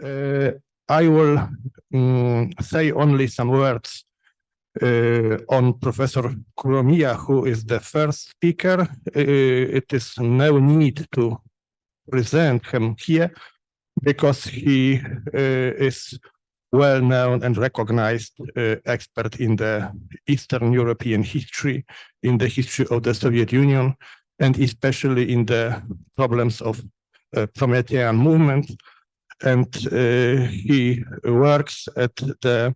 Uh, I will say only some words on Professor Kuromiya, who is the first speaker. It is no need to present him here because he is well-known and recognized expert in the Eastern European history, in the history of the Soviet Union, and especially in the problems of Promethean movement. And he works at the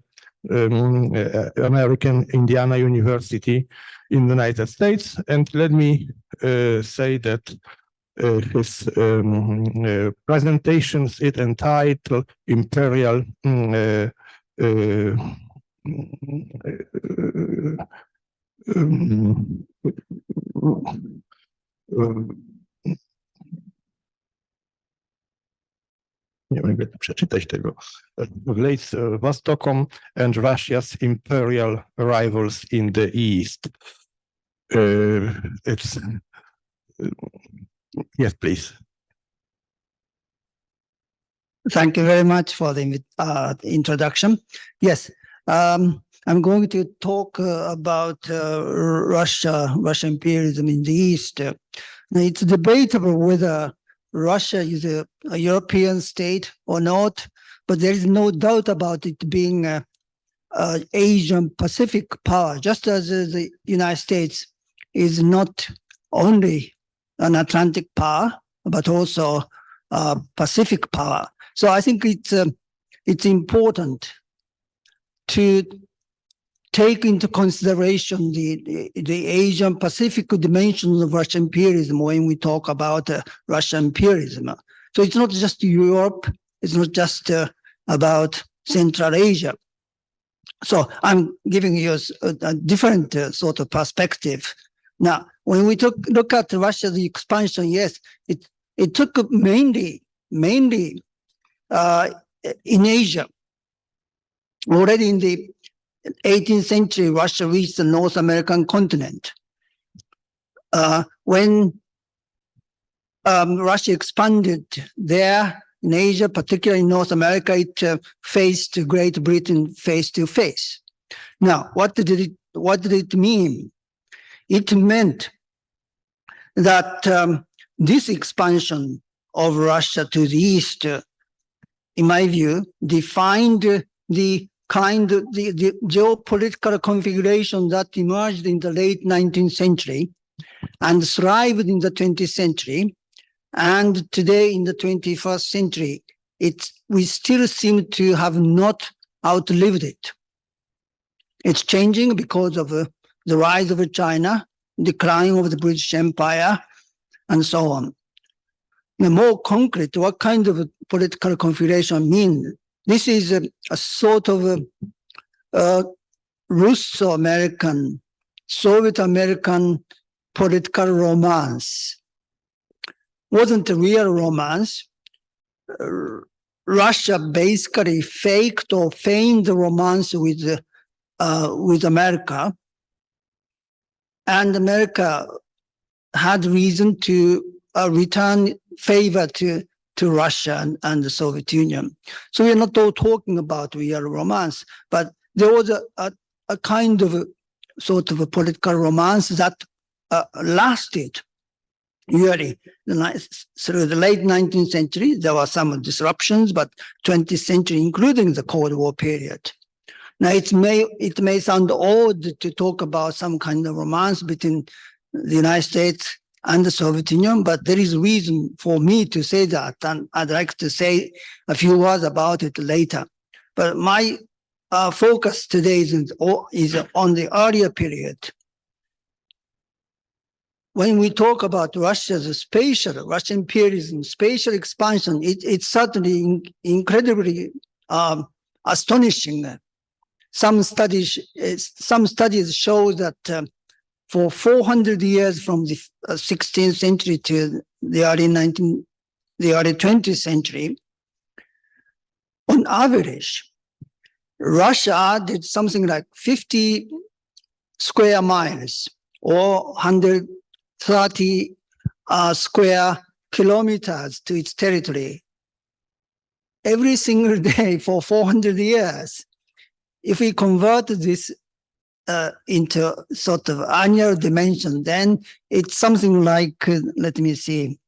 American Indiana University in the United States. And let me say that his presentations is entitled Imperial nie mogę przeczytać tego. Vostokom and Russia's imperial rivals in the East. Yes, please. Thank you very much for the introduction. Yes, I'm going to talk about Russian imperialism in the East. Now, it's debatable whether Russia is a European state or not, but there is no doubt about it being an Asian Pacific power, just as the United States is not only an Atlantic power, but also a Pacific power. So I think it's important to take into consideration the Asian Pacific dimensions of Russian imperialism when we talk about Russian imperialism. So it's not just Europe, it's not just about Central Asia. So I'm giving you a different sort of perspective. Now, when we look at Russia's expansion, yes, it took mainly in Asia. Already in the 18th century, Russia reached the North American continent. When Russia expanded there in Asia, particularly in North America, it faced Great Britain face to face. Now, what did it mean? It meant that this expansion of Russia to the east, in my view, defined the geopolitical configuration that emerged in the late 19th century and thrived in the 20th century. And today in the 21st century, we still seem to have not outlived it. It's changing because of the rise of China, decline of the British Empire, and so on. Now, more concrete, what kind of political configuration means? This is a sort of Russo-American, Soviet-American political romance. Wasn't a real romance. Russia basically faked or feigned the romance with America, and America had reason to return favor to Russia and the Soviet Union. So we're not all talking about real romance, but there was a kind of sort of a political romance that lasted really through the late 19th century. There were some disruptions, but 20th century, including the Cold War period. Now, it may sound odd to talk about some kind of romance between the United States and the Soviet Union, but there is reason for me to say that, and I'd like to say a few words about it later. But my focus today is on the earlier period. When we talk about Russian imperialism, spatial expansion, it's certainly incredibly astonishing. Some studies show that for 400 years from the 16th century to the early 20th century, on average, Russia did something like 50 square miles or 130 square kilometers to its territory every single day for 400 years. If we convert this into sort of annual dimension, then it's something like, let me see,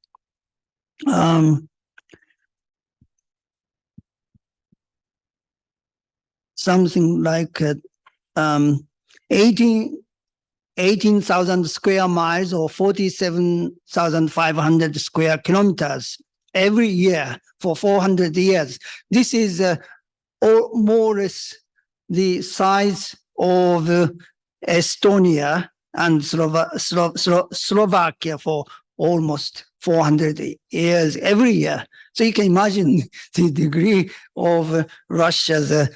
something like 18,000 square miles or 47,500 square kilometers every year for 400 years. This is more or less the size of Estonia and Slovakia for almost 400 years every year. So you can imagine the degree of Russia's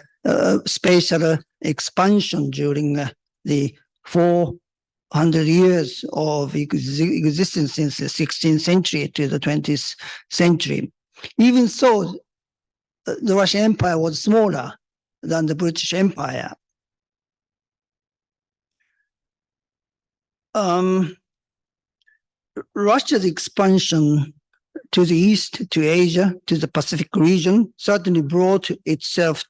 spatial expansion during the 400 years of existence since the 16th century to the 20th century. Even so, the Russian Empire was smaller than the British Empire. Russia's expansion to the east, to Asia, to the Pacific region, certainly brought itself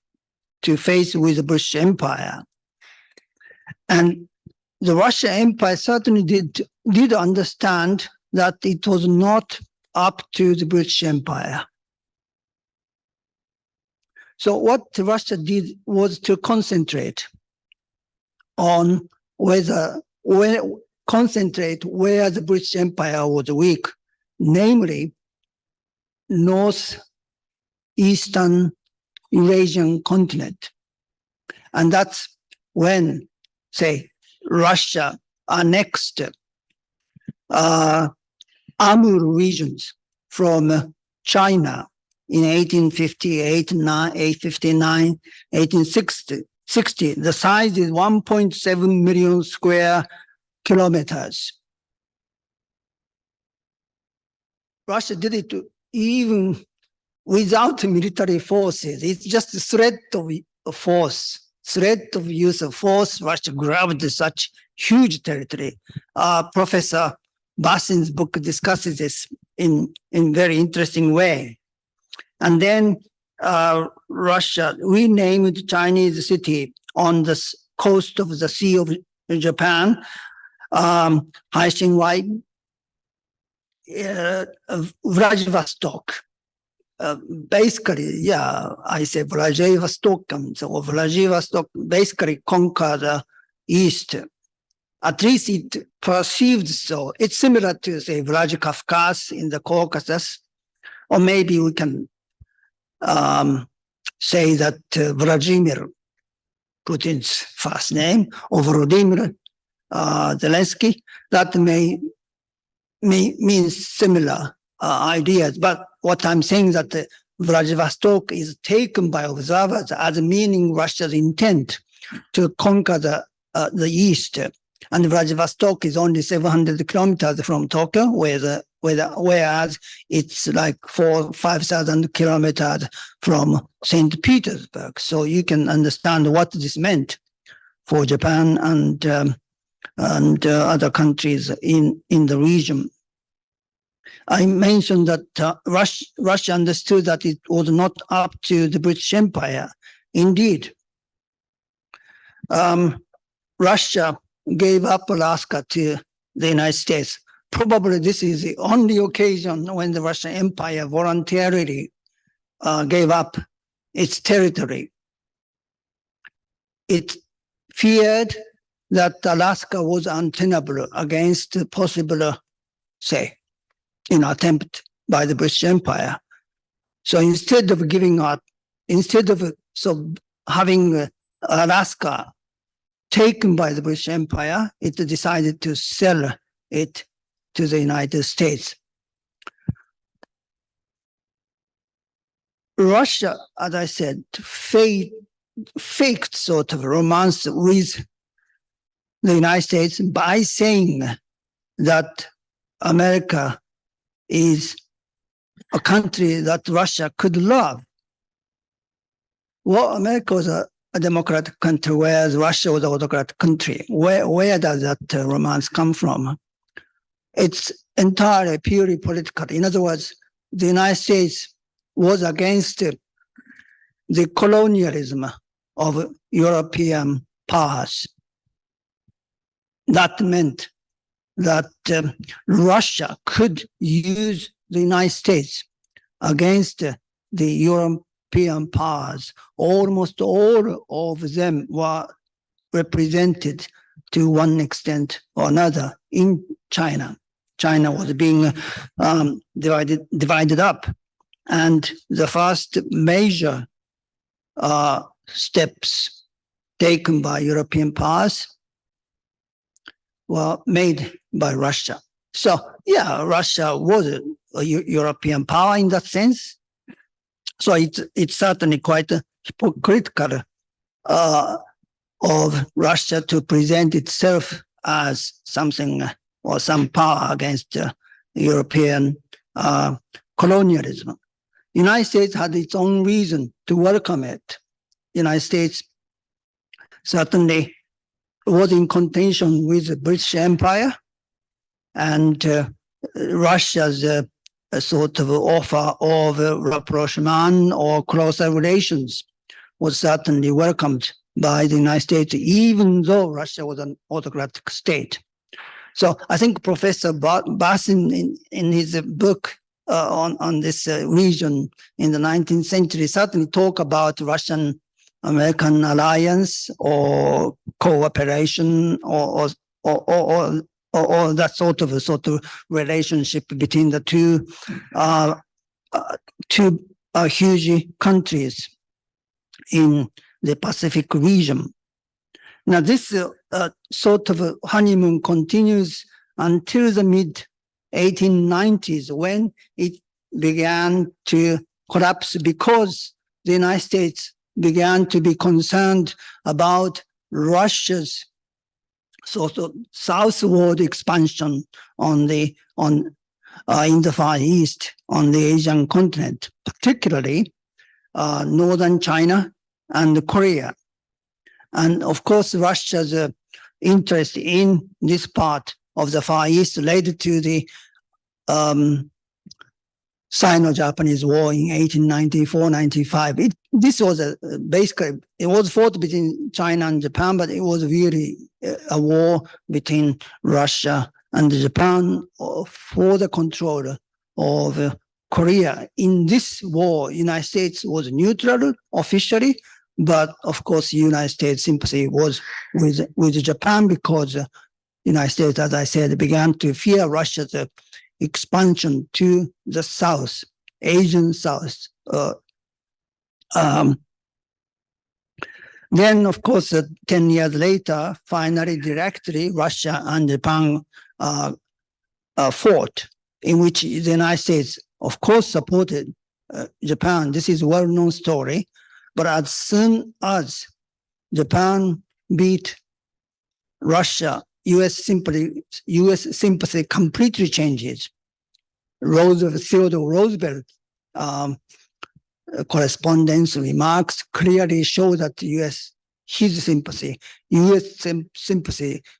to face with the British Empire. And the Russian Empire certainly did understand that it was not up to the British Empire. So what Russia did was to concentrate on where the British Empire was weak, namely northeastern Eurasian continent. And that's when, say, Russia annexed Amur regions from China in 1858, 1859, 1860. The size is 1.7 million square kilometers. Russia did it even without military forces. It's just a threat of force, threat of use of force. Russia grabbed such huge territory. Professor Bassin's book discusses this in very interesting way. And then Russia renamed Chinese city on the coast of the Sea of Japan, Haishinwai, Vladivostok. Basically, yeah, I say Vladivostok. So Vladivostok basically conquered the east. At least it perceived so. It's similar to, say, Vladikavkaz in the Caucasus. Or maybe we can say that Vladimir, Putin's first name, or Volodymyr Zelensky, that may mean similar ideas. But what I'm saying that Vladivostok is taken by observers as meaning Russia's intent to conquer the east. And Vladivostok is only 700 kilometers from Tokyo, whereas it's like 5,000 kilometers from St. Petersburg. So you can understand what this meant for Japan and other countries in the region. I mentioned that Russia understood that it was not up to the British Empire. Indeed, Russia gave up Alaska to the United States. Probably this is the only occasion when the Russian Empire voluntarily gave up its territory. It feared that Alaska was untenable against a possible, say, attempt by the British Empire. So instead of giving up, instead of having Alaska taken by the British Empire, it decided to sell it to the United States. Russia, as I said, faked sort of romance with the United States by saying that America is a country that Russia could love. Well, America was a democratic country, whereas Russia was an autocratic country. Where does that romance come from? It's entirely purely political. In other words, the United States was against the colonialism of European powers. That meant that Russia could use the United States against the European powers. Almost all of them were represented to one extent or another in China. China was being divided up. And the first major steps taken by European powers were made by Russia. So, yeah, Russia was a European power in that sense. So it's certainly quite hypocritical of Russia to present itself as something or some power against European colonialism. United States had its own reason to welcome it. United States certainly was in contention with the British Empire, and Russia's sort of offer of rapprochement or closer relations was certainly welcomed by the United States, even though Russia was an autocratic state. So I think Professor Basin in his book on this region in the 19th century certainly talk about Russian-American alliance or cooperation or that sort of relationship between the two huge countries in the Pacific region. Now, this sort of honeymoon continues until the mid-1890s, when it began to collapse because the United States began to be concerned about Russia's sort of southward expansion in the Far East, on the Asian continent, particularly northern China and Korea. And of course, Russia's interest in this part of the Far East led to the Sino-Japanese War in 1894-95. This was basically, it was fought between China and Japan, but it was really a war between Russia and Japan for the control of Korea. In this war, United States was neutral officially, but of course, United States sympathy was with Japan because United States, as I said, began to fear Russia's expansion to the south, Asian south. Then, of course, 10 years later, finally, directly, Russia and Japan fought, in which the United States, of course, supported Japan. This is a well-known story. But as soon as Japan beat Russia, U.S. sympathy completely changes. Theodore Roosevelt correspondence remarks clearly show that U.S. sympathy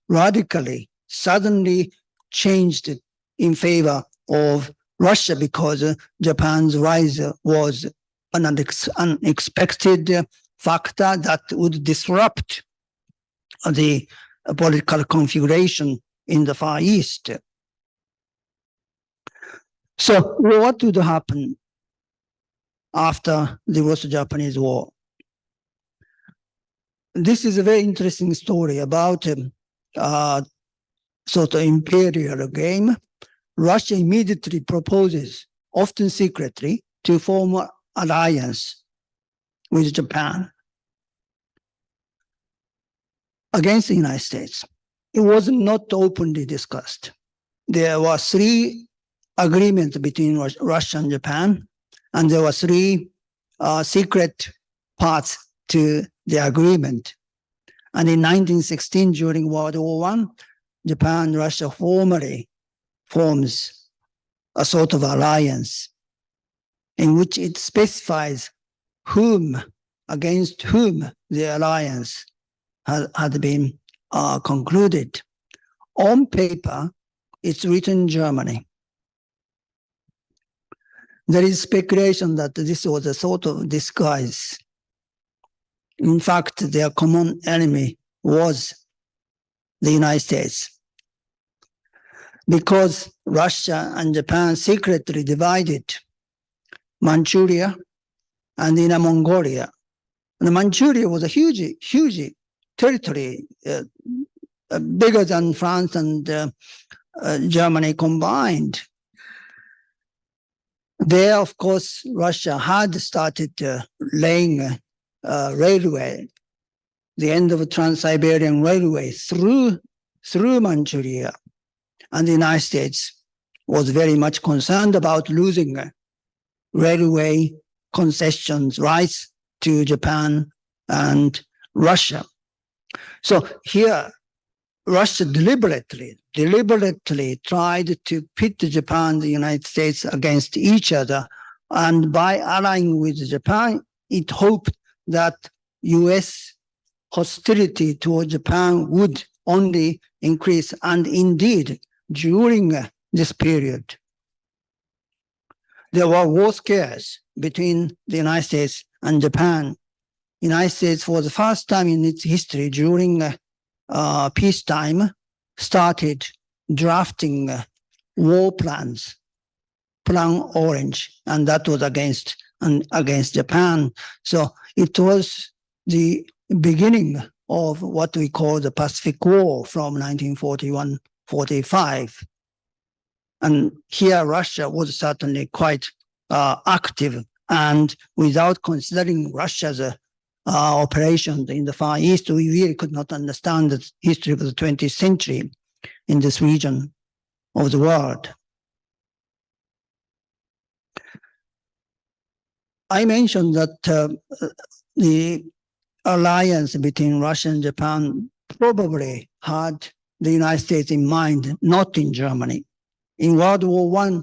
radically, suddenly changed in favor of Russia because Japan's rise was an unexpected factor that would disrupt the political configuration in the Far East. So what would happen after the Russo-Japanese War? This is a very interesting story about sort of imperial game. Russia immediately proposes, often secretly, to form an alliance with Japan against the United States. It was not openly discussed. There were 3 agreements between Russia and Japan, and there were 3 secret parts to the agreement. And in 1916, during World War I, Japan and Russia formally forms a sort of alliance in which it specifies against whom the alliance had been concluded. On paper, it's written Germany. There is speculation that this was a sort of disguise In fact, their common enemy was the United States, because Russia and Japan secretly divided Manchuria and Inner Mongolia. And Manchuria was a huge territory, bigger than France and Germany combined. There, of course, Russia had started laying a railway, the end of the Trans-Siberian Railway through Manchuria. And the United States was very much concerned about losing railway concessions rights to Japan and Russia. So here, Russia deliberately tried to pit Japan and the United States against each other. And by allying with Japan, it hoped that US hostility toward Japan would only increase. And indeed, during this period, there were war scares between the United States and Japan. The United States, for the first time in its history during peacetime, started drafting war plans, Plan Orange, and that was against Japan. So it was the beginning of what we call the Pacific War from 1941-45. And here Russia was certainly quite active, and without considering Russia's operations in the Far East, we really could not understand the history of the 20th century in this region of the world. I mentioned that the alliance between Russia and Japan probably had the United States in mind, not in Germany. In World War I,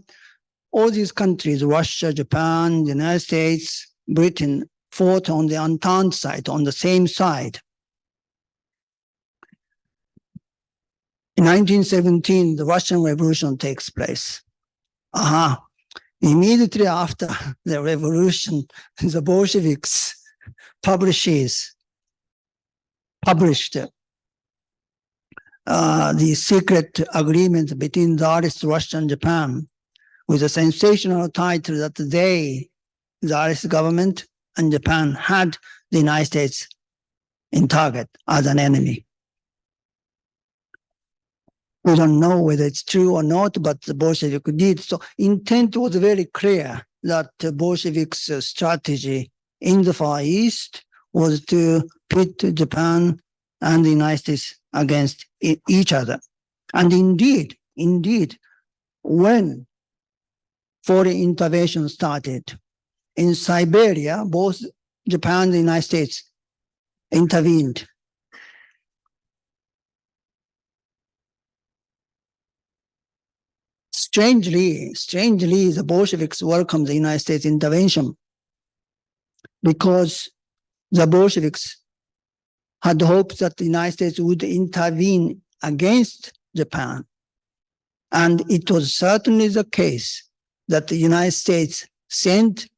all these countries, Russia, Japan, the United States, Britain, fought on the Entente side, on the same side. In 1917, the Russian Revolution takes place. Immediately after the revolution, the Bolsheviks published the secret agreement between Tsarist Russia and Japan with a sensational title that they, the Tsarist government and Japan, had the United States in target as an enemy. We don't know whether it's true or not, but the Bolsheviks did. So intent was very clear that the Bolsheviks' strategy in the Far East was to pit Japan and the United States against each other. And indeed, when foreign intervention started in Siberia, both Japan and the United States intervened. Strangely, the Bolsheviks welcomed the United States intervention because the Bolsheviks had hoped that the United States would intervene against Japan. And it was certainly the case that the United States sent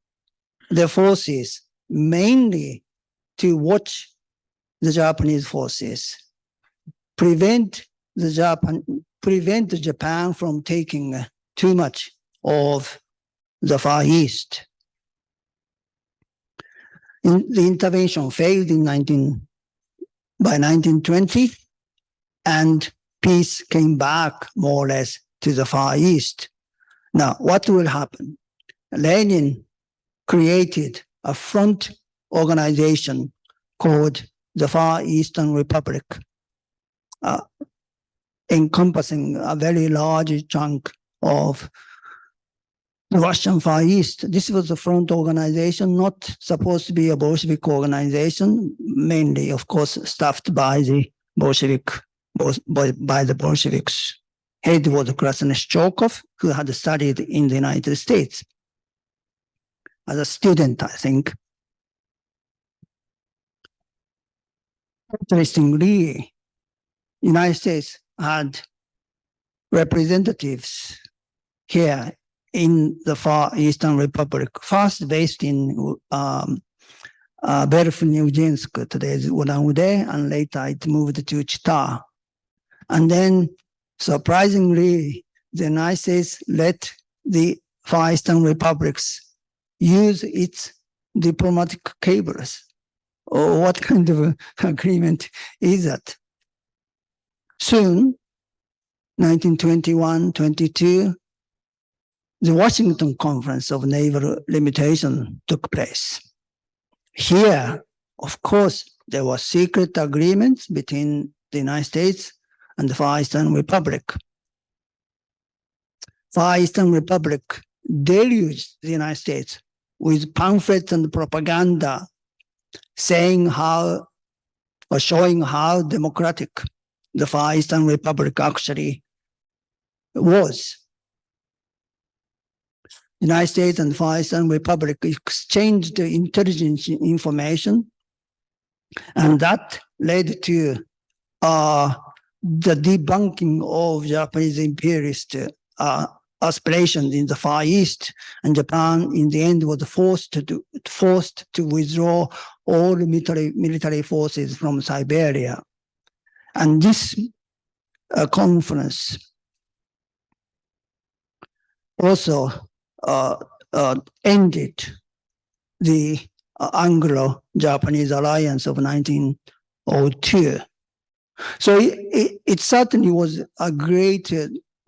their forces mainly to watch the Japanese forces, prevent Japan from taking too much of the Far East. The intervention failed by 1920, and peace came back more or less to the Far East. Now, what will happen? Lenin created a front organization called the Far Eastern Republic, encompassing a very large chunk of the Russian Far East. This was a front organization, not supposed to be a Bolshevik organization, mainly, of course, staffed by the Bolsheviks. Head was Krasneshchokov, who had studied in the United States as a student, I think. Interestingly, the United States had representatives here in the Far Eastern Republic, first based in Belfort-Neudinsk, today's Ulan-Ude, and later it moved to Chita. And then, surprisingly, the United States let the Far Eastern republics use its diplomatic cables. Or what kind of agreement is that? Soon, 1921-22, the Washington Conference of Naval Limitation took place. Here, of course, there were secret agreements between the United States and the Far Eastern Republic. Far Eastern Republic deluged the United States with pamphlets and propaganda saying how, or showing how democratic the Far Eastern Republic actually was. The United States and the Far Eastern Republic exchanged intelligence information, and that led to the debunking of Japanese imperialist aspirations in the Far East, and Japan in the end was forced to withdraw all military forces from Siberia. And this conference also ended the Anglo-Japanese alliance of 1902. So it certainly was a great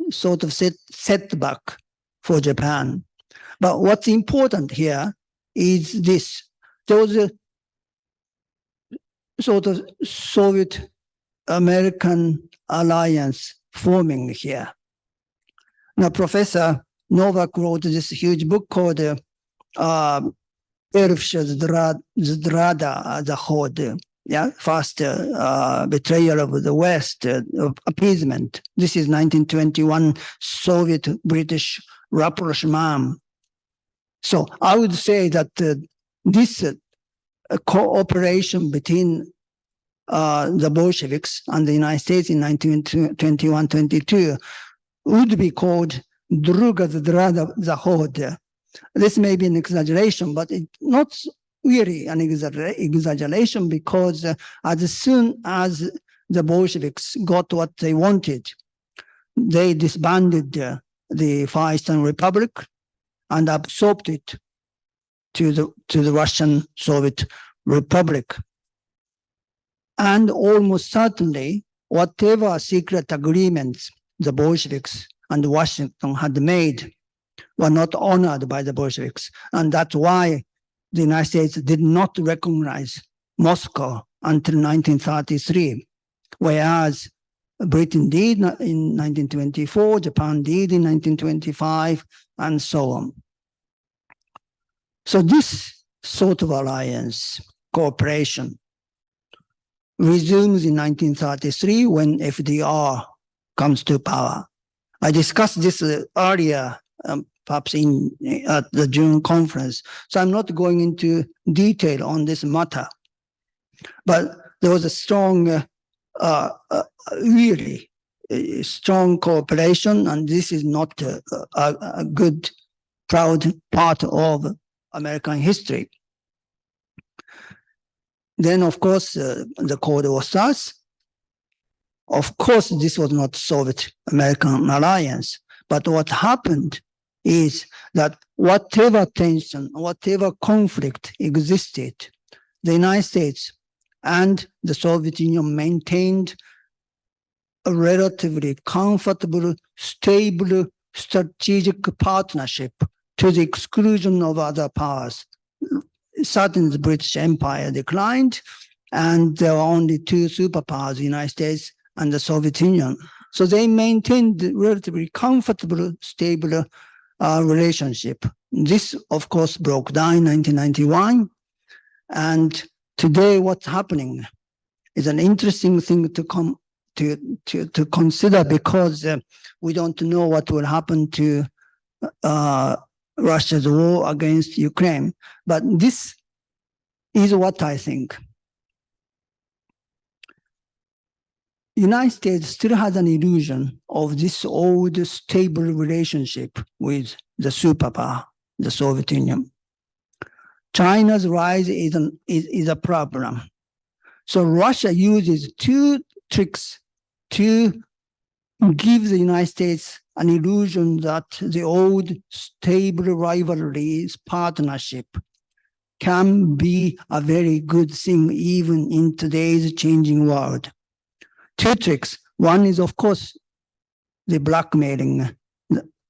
sort of setback for Japan. But what's important here is this. There was a sort of Soviet-American alliance forming here. Now, Professor Novak wrote this huge book called Zdrada Zahod, first betrayal of the West, appeasement. This is 1921 Soviet-British rapprochement. So I would say that this cooperation between the Bolsheviks and the United States in 1921-22 would be called Druga Zdrada Zahod. This may be an exaggeration, but it's not really an exaggeration, because as soon as the Bolsheviks got what they wanted, they disbanded the Far Eastern Republic and absorbed it to the Russian Soviet Republic. And almost certainly, whatever secret agreements the Bolsheviks and Washington had made were not honored by the Bolsheviks. And that's why the United States did not recognize Moscow until 1933, whereas Britain did in 1924, Japan did in 1925, and so on. So this sort of alliance, cooperation, resumes in 1933 when FDR comes to power. I discussed this earlier, perhaps at the June conference, so I'm not going into detail on this matter. But there was a strong, really strong cooperation, and this is not a good, proud part of American history. Then, of course, the Cold War starts. Of course, this was not Soviet-American alliance, but what happened is that whatever tension, whatever conflict existed, the United States and the Soviet Union maintained a relatively comfortable, stable, strategic partnership to the exclusion of other powers. Suddenly, the British Empire declined, and there were only two superpowers, the United States and the Soviet Union. So they maintained a relatively comfortable, stable relationship. This, of course, broke down in 1991. And today, what's happening is an interesting thing to consider, because we don't know what will happen to Russia's war against Ukraine. But this is what I think. The United States still has an illusion of this old stable relationship with the superpower, the Soviet Union. China's rise is a problem. So Russia uses two tricks to give the United States an illusion that the old stable rivalries partnership can be a very good thing even in today's changing world. Two tricks. One is, of course, the blackmailing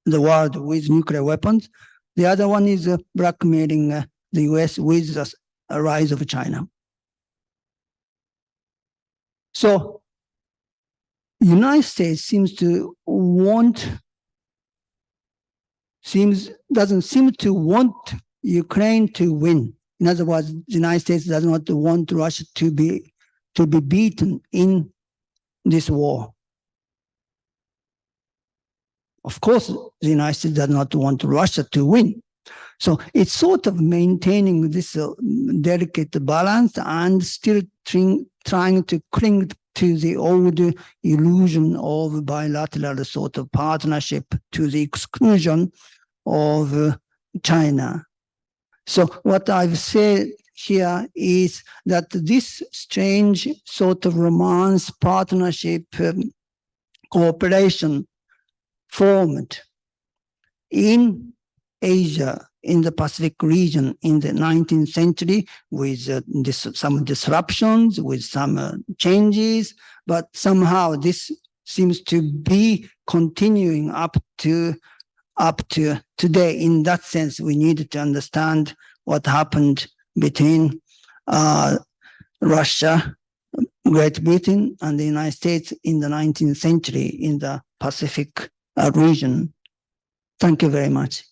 the world with nuclear weapons. The other one is blackmailing the US with the rise of China. So United States doesn't seem to want Ukraine to win. In other words, the United States does not want Russia to be beaten in this war. Of course, the United States does not want Russia to win. So it's sort of maintaining this delicate balance and still trying to cling to the old illusion of bilateral sort of partnership to the exclusion of China. So what I've said here is that this strange sort of romance, partnership, cooperation formed in Asia, in the Pacific region in the 19th century with some disruptions, with some changes, but somehow this seems to be continuing up to today. In that sense, we needed to understand what happened between Russia, Great Britain, and the United States in the 19th century in the Pacific region. Thank you very much.